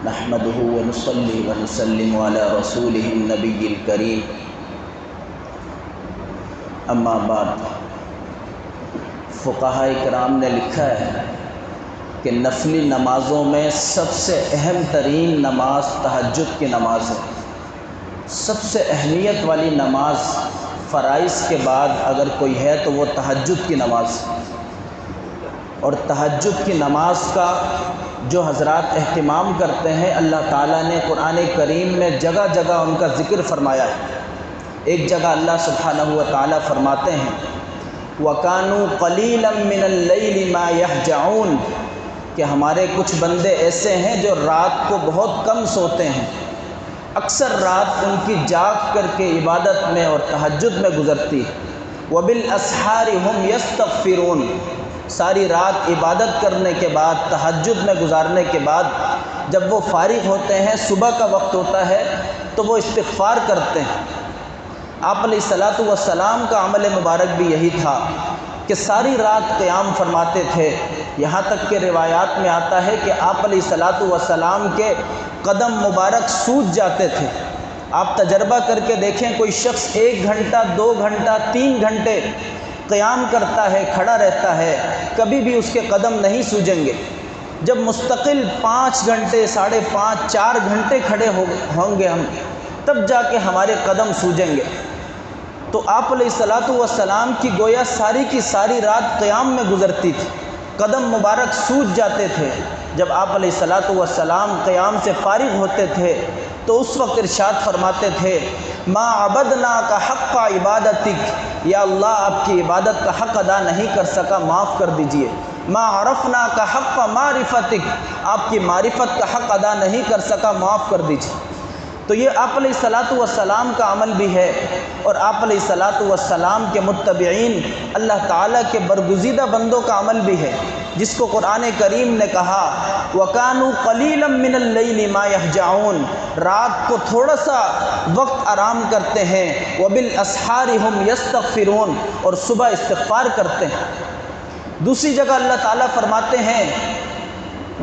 نحمده ونصلي ونسلم على رسوله النبي الكريم اما بعد۔ فقہاء کرام نے لکھا ہے کہ نفلی نمازوں میں سب سے اہم ترین نماز تہجد کی نماز ہے۔ سب سے اہمیت والی نماز فرائض کے بعد اگر کوئی ہے تو وہ تہجد کی نماز ہے۔ اور تہجد کی نماز کا جو حضرات اہتمام کرتے ہیں، اللہ تعالیٰ نے قرآن کریم میں جگہ جگہ ان کا ذکر فرمایا ہے۔ ایک جگہ اللہ سبحانہ و تعالیٰ فرماتے ہیں وَكَانُوا قَلِيلًا مِّنَ اللَّيْلِ مَا يَهْجَعُونَ کہ ہمارے کچھ بندے ایسے ہیں جو رات کو بہت کم سوتے ہیں، اکثر رات ان کی جاگ کر کے عبادت میں اور تہجد میں گزرتی ہے۔ وَبِالْأَسْحَارِ هُمْ يَسْتَغْفِرُونَ ساری رات عبادت کرنے کے بعد، تہجد میں گزارنے کے بعد جب وہ فارغ ہوتے ہیں، صبح کا وقت ہوتا ہے تو وہ استغفار کرتے ہیں۔ آپ علیہ الصلاۃ والسلام کا عمل مبارک بھی یہی تھا کہ ساری رات قیام فرماتے تھے، یہاں تک کہ روایات میں آتا ہے کہ آپ علیہ الصلاۃ والسلام کے قدم مبارک سوج جاتے تھے۔ آپ تجربہ کر کے دیکھیں، کوئی شخص 1 گھنٹہ 2 گھنٹہ 3 گھنٹے قیام کرتا ہے، کھڑا رہتا ہے، کبھی بھی اس کے قدم نہیں سوجیں گے۔ جب مستقل 5 گھنٹے 5.5 4 گھنٹے کھڑے ہوں گے ہم، تب جا کے ہمارے قدم سوجیں گے۔ تو آپ علیہ الصلاۃ والسلام کی گویا ساری کی ساری رات قیام میں گزرتی تھی، قدم مبارک سوج جاتے تھے۔ جب آپ علیہ الصلاۃ والسلام قیام سے فارغ ہوتے تھے تو اس وقت ارشاد فرماتے تھے ما عبدناک حق عبادتک یا اللہ آپ کی عبادت کا حق ادا نہیں کر سکا، معاف کر دیجئے۔ ما عرفناک حق معرفتک آپ کی معرفت کا حق ادا نہیں کر سکا، معاف کر دیجئے۔ تو یہ آپ علیہ الصلاۃ والسلام کا عمل بھی ہے، اور آپ علیہ الصلاۃ والسلام کے متبعین اللہ تعالیٰ کے برگزیدہ بندوں کا عمل بھی ہے، جس کو قرآن کریم نے کہا وَكَانُوا قَلِيلًا مِّنَ اللَّيْلِ مَا يَهْجَعُونَ رات کو تھوڑا سا وقت آرام کرتے ہیں، وَبِالْأَسْحَارِ هُمْ يَسْتَغْفِرُونَ اور صبح استغفار کرتے ہیں۔ دوسری جگہ اللہ تعالیٰ فرماتے ہیں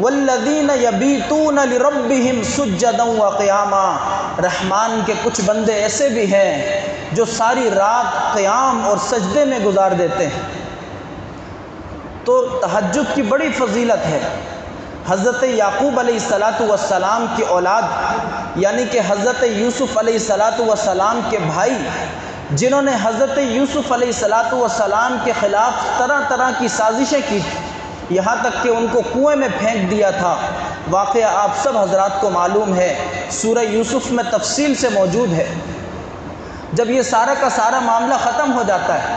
وَالَّذِينَ يَبِيتُونَ لِرَبِّهِمْ سُجَّدًا وَقِيَامًا رحمان کے کچھ بندے ایسے بھی ہیں جو ساری رات قیام اور سجدے میں گزار دیتے ہیں۔ تو تہجد کی بڑی فضیلت ہے۔ حضرت یعقوب علیہ السلام کی اولاد یعنی کہ حضرت یوسف علیہ السلام کے بھائی، جنہوں نے حضرت یوسف علیہ السلام کے خلاف طرح طرح کی سازشیں کی تھیں، یہاں تک کہ ان کو کنویں میں پھینک دیا تھا۔ واقعہ آپ سب حضرات کو معلوم ہے، سورہ یوسف میں تفصیل سے موجود ہے۔ جب یہ سارا کا سارا معاملہ ختم ہو جاتا ہے،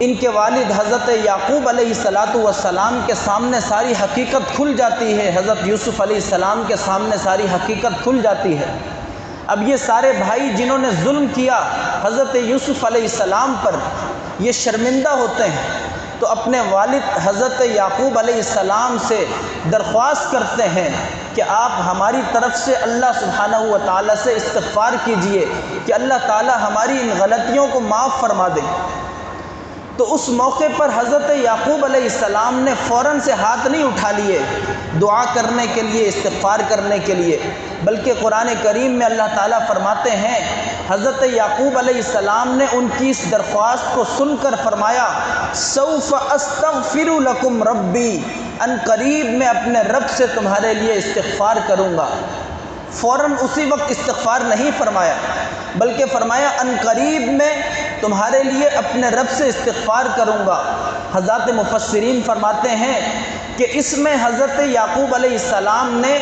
ان کے والد حضرت یعقوب علیہ السلام کے سامنے ساری حقیقت کھل جاتی ہے، حضرت یوسف علیہ السلام کے سامنے ساری حقیقت کھل جاتی ہے۔ اب یہ سارے بھائی جنہوں نے ظلم کیا حضرت یوسف علیہ السلام پر، یہ شرمندہ ہوتے ہیں، تو اپنے والد حضرت یعقوب علیہ السلام سے درخواست کرتے ہیں کہ آپ ہماری طرف سے اللہ سبحانہ و تعالیٰ سے استغفار کیجئے کہ اللہ تعالیٰ ہماری ان غلطیوں کو معاف فرما دے۔ تو اس موقع پر حضرت یعقوب علیہ السلام نے فوراً سے ہاتھ نہیں اٹھا لیے دعا کرنے کے لیے، استغفار کرنے کے لیے، بلکہ قرآن کریم میں اللہ تعالیٰ فرماتے ہیں حضرت یعقوب علیہ السلام نے ان کی اس درخواست کو سن کر فرمایا سوف استغفر لکم ربی ان قریب میں اپنے رب سے تمہارے لیے استغفار کروں گا۔ فوراً اسی وقت استغفار نہیں فرمایا، بلکہ فرمایا ان قریب میں تمہارے لیے اپنے رب سے استغفار کروں گا۔ حضرات مفسرین فرماتے ہیں کہ اس میں حضرت یعقوب علیہ السلام نے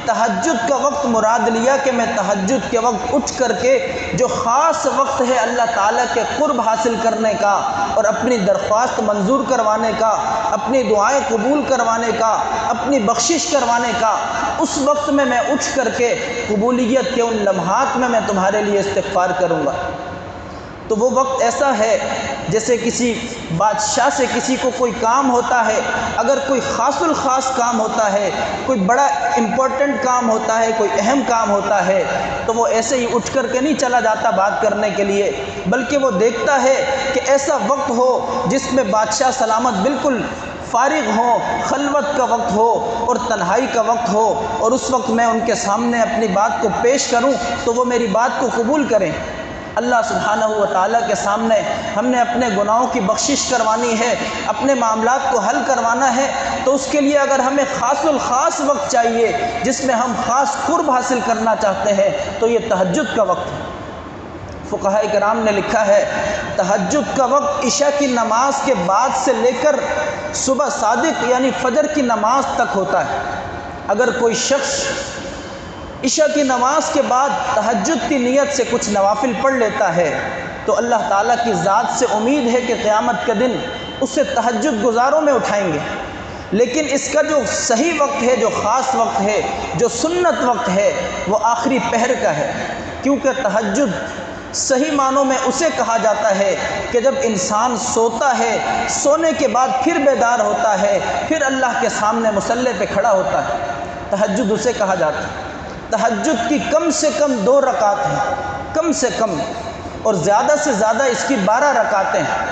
تہجد کا وقت مراد لیا کہ میں تہجد کے وقت اٹھ کر کے جو خاص وقت ہے اللہ تعالیٰ کے قرب حاصل کرنے کا اور اپنی درخواست منظور کروانے کا، اپنی دعائیں قبول کروانے کا، اپنی بخشش کروانے کا، اس وقت میں اٹھ کر کے قبولیت کے ان لمحات میں تمہارے لیے استغفار کروں گا۔ تو وہ وقت ایسا ہے جیسے کسی بادشاہ سے کسی کو کوئی کام ہوتا ہے، اگر کوئی خاص الخاص کام ہوتا ہے، کوئی بڑا امپورٹنٹ کام ہوتا ہے، کوئی اہم کام ہوتا ہے، تو وہ ایسے ہی اٹھ کر کے نہیں چلا جاتا بات کرنے کے لیے، بلکہ وہ دیکھتا ہے کہ ایسا وقت ہو جس میں بادشاہ سلامت بالکل فارغ ہوں، خلوت کا وقت ہو اور تنہائی کا وقت ہو، اور اس وقت میں ان کے سامنے اپنی بات کو پیش کروں تو وہ میری بات کو قبول کریں۔ اللہ سبحانہ و تعالیٰ کے سامنے ہم نے اپنے گناہوں کی بخشش کروانی ہے، اپنے معاملات کو حل کروانا ہے، تو اس کے لیے اگر ہمیں خاص الخاص وقت چاہیے جس میں ہم خاص قرب حاصل کرنا چاہتے ہیں تو یہ تہجد کا وقت ہے۔ فقہاء کرام نے لکھا ہے تہجد کا وقت عشاء کی نماز کے بعد سے لے کر صبح صادق یعنی فجر کی نماز تک ہوتا ہے۔ اگر کوئی شخص عشاء کی نماز کے بعد تہجد کی نیت سے کچھ نوافل پڑھ لیتا ہے تو اللہ تعالیٰ کی ذات سے امید ہے کہ قیامت کے دن اسے تہجد گزاروں میں اٹھائیں گے۔ لیکن اس کا جو صحیح وقت ہے، جو خاص وقت ہے، جو سنت وقت ہے، وہ آخری پہر کا ہے، کیونکہ تہجد صحیح معنوں میں اسے کہا جاتا ہے کہ جب انسان سوتا ہے، سونے کے بعد پھر بیدار ہوتا ہے، پھر اللہ کے سامنے مصلی پہ کھڑا ہوتا ہے، تہجد اسے کہا جاتا ہے۔ تہجد کی کم سے کم 2 رکعت ہیں، کم سے کم، اور زیادہ سے زیادہ اس کی 12 رکعتیں ہیں۔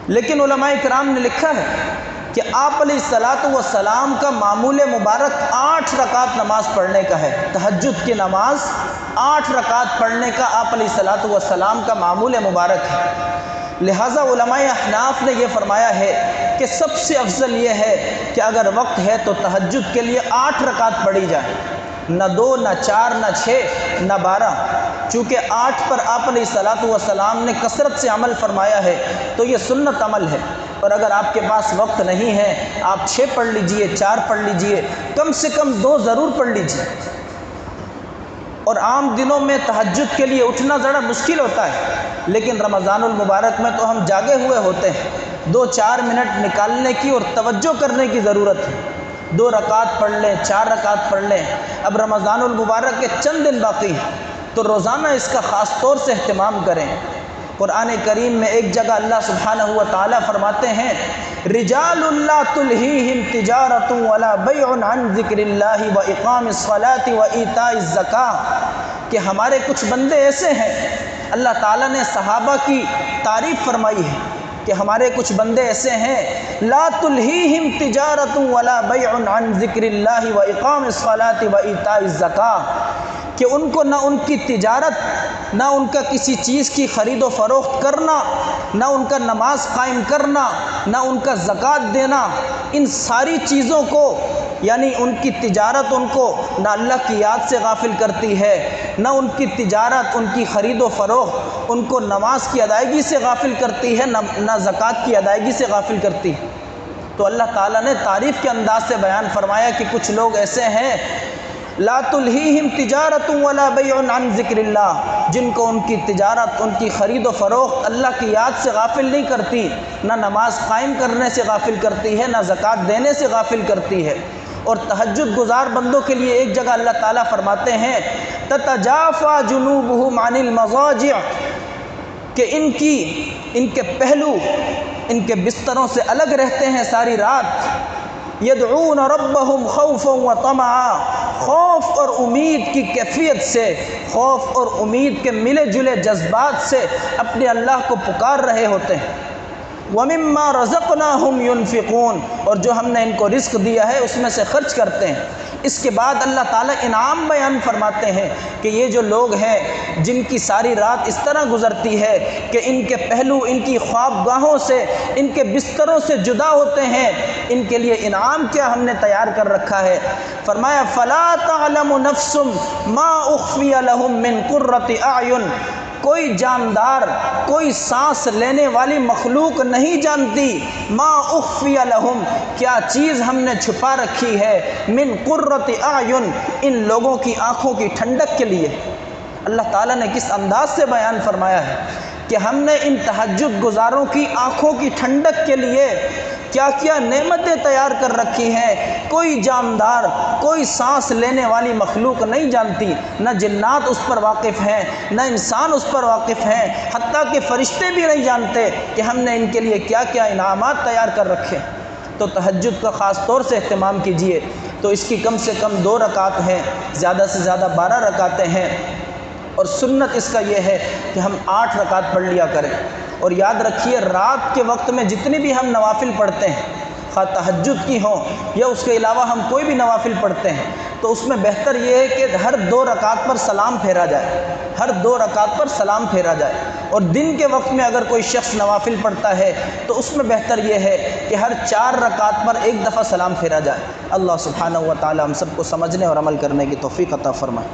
لیکن علماء کرام نے لکھا ہے کہ آپ علیہ الصلاۃ والسلام کا معمول مبارک 8 رکعت نماز پڑھنے کا ہے۔ تہجد کی نماز 8 رکعت پڑھنے کا آپ علیہ الصلاۃ والسلام کا معمول مبارک ہے۔ لہٰذا علماء احناف نے یہ فرمایا ہے کہ سب سے افضل یہ ہے کہ اگر وقت ہے تو تہجد کے لیے 8 رکعت پڑھی جائے، نہ 2، نہ 4، نہ 6، نہ 12، چونکہ 8 پر آپ علیہ الصلاۃ والسلام نے کثرت سے عمل فرمایا ہے تو یہ سنت عمل ہے۔ اور اگر آپ کے پاس وقت نہیں ہے آپ 6 پڑھ لیجئے، 4 پڑھ لیجئے، کم سے کم 2 ضرور پڑھ لیجئے۔ اور عام دنوں میں تہجد کے لیے اٹھنا ذرا مشکل ہوتا ہے، لیکن رمضان المبارک میں تو ہم جاگے ہوئے ہوتے ہیں، 2-4 منٹ نکالنے کی اور توجہ کرنے کی ضرورت ہے۔ 2 رکعت پڑھ لیں، 4 رکعت پڑھ لیں۔ اب رمضان المبارک کے چند دن باقی ہیں تو روزانہ اس کا خاص طور سے اہتمام کریں۔ قرآن کریم میں ایک جگہ اللہ سبحانہ و تعالیٰ فرماتے ہیں رجال لا تلہیہم تجارۃ ولا بیع عن ذکر اللہ واقام الصلاۃ وایتاء الزکاۃ، کہ ہمارے کچھ بندے ایسے ہیں، اللہ تعالیٰ نے صحابہ کی تعریف فرمائی ہے کہ ہمارے کچھ بندے ایسے ہیں لا تلہیہم تجارۃ ولا بیع عن ذکر اللہ واقام الصلاۃ وایتاء الزکاۃ، کہ ان کو نہ ان کی تجارت، نہ ان کا کسی چیز کی خرید و فروخت کرنا، نہ ان کا نماز قائم کرنا، نہ ان کا زکوٰۃ دینا، ان ساری چیزوں کو، یعنی ان کی تجارت ان کو نہ اللہ کی یاد سے غافل کرتی ہے، نہ ان کی تجارت، ان کی خرید و فروخت ان کو نماز کی ادائیگی سے غافل کرتی ہے، نہ زکوٰۃ کی ادائیگی سے غافل کرتی ہے۔ تو اللہ تعالیٰ نے تعریف کے انداز سے بیان فرمایا کہ کچھ لوگ ایسے ہیں لا تلہیہم تجارۃ ولا بیع عن ذکر اللہ، جن کو ان کی تجارت، ان کی خرید و فروخت اللہ کی یاد سے غافل نہیں کرتی، نہ نماز قائم کرنے سے غافل کرتی ہے، نہ زکوٰۃ دینے سے غافل کرتی ہے۔ اور تہجد گزار بندوں کے لیے ایک جگہ اللہ تعالیٰ فرماتے ہیں تتجافی جنوبہم عن المضاجع، کہ ان کے پہلو ان کے بستروں سے الگ رہتے ہیں ساری رات، یدعون ربہم خوفا وطمعا، خوف اور امید کی کیفیت سے، خوف اور امید کے ملے جلے جذبات سے اپنے اللہ کو پکار رہے ہوتے ہیں۔ وَمِمَّا رَزَقْنَاهُمْ يُنْفِقُونَ، اور جو ہم نے ان کو رزق دیا ہے اس میں سے خرچ کرتے ہیں۔ اس کے بعد اللہ تعالیٰ انعام بیان فرماتے ہیں کہ یہ جو لوگ ہیں جن کی ساری رات اس طرح گزرتی ہے کہ ان کے پہلو ان کی خوابگاہوں سے، ان کے بستروں سے جدا ہوتے ہیں، ان کے لیے انعام کیا ہم نے تیار کر رکھا ہے۔ فرمایا فَلَا تَعْلَمُ نَفْسٌ مَا أُخْفِيَ لَهُم مِّن قُرَّةِ أَعْيُنٍ، کوئی جاندار، کوئی سانس لینے والی مخلوق نہیں جانتی ما اخفی لہم، کیا چیز ہم نے چھپا رکھی ہے، من قرۃ اعین، ان لوگوں کی آنکھوں کی ٹھنڈک کے لیے۔ اللہ تعالیٰ نے کس انداز سے بیان فرمایا ہے کہ ہم نے ان تہجد گزاروں کی آنکھوں کی ٹھنڈک کے لیے کیا کیا نعمتیں تیار کر رکھی ہیں، کوئی جاندار، کوئی سانس لینے والی مخلوق نہیں جانتی، نہ جنات اس پر واقف ہیں، نہ انسان اس پر واقف ہیں، حتیٰ کہ فرشتے بھی نہیں جانتے کہ ہم نے ان کے لیے کیا کیا انعامات تیار کر رکھے۔ تو تہجد کا خاص طور سے اہتمام کیجئے۔ تو اس کی کم سے کم 2 رکعت ہیں، زیادہ سے زیادہ 12 رکعتیں ہیں، اور سنت اس کا یہ ہے کہ ہم 8 رکعت پڑھ لیا کریں۔ اور یاد رکھیے رات کے وقت میں جتنی بھی ہم نوافل پڑھتے ہیں، خواہ تہجد کی ہوں یا اس کے علاوہ ہم کوئی بھی نوافل پڑھتے ہیں، تو اس میں بہتر یہ ہے کہ ہر 2 رکعت پر سلام پھیرا جائے، ہر 2 رکعت پر سلام پھیرا جائے۔ اور دن کے وقت میں اگر کوئی شخص نوافل پڑھتا ہے تو اس میں بہتر یہ ہے کہ ہر 4 رکعت پر 1 دفعہ سلام پھیرا جائے۔ اللہ سبحانہ و تعالی ہم سب کو سمجھنے اور عمل کرنے کی توفیق عطا فرمائے۔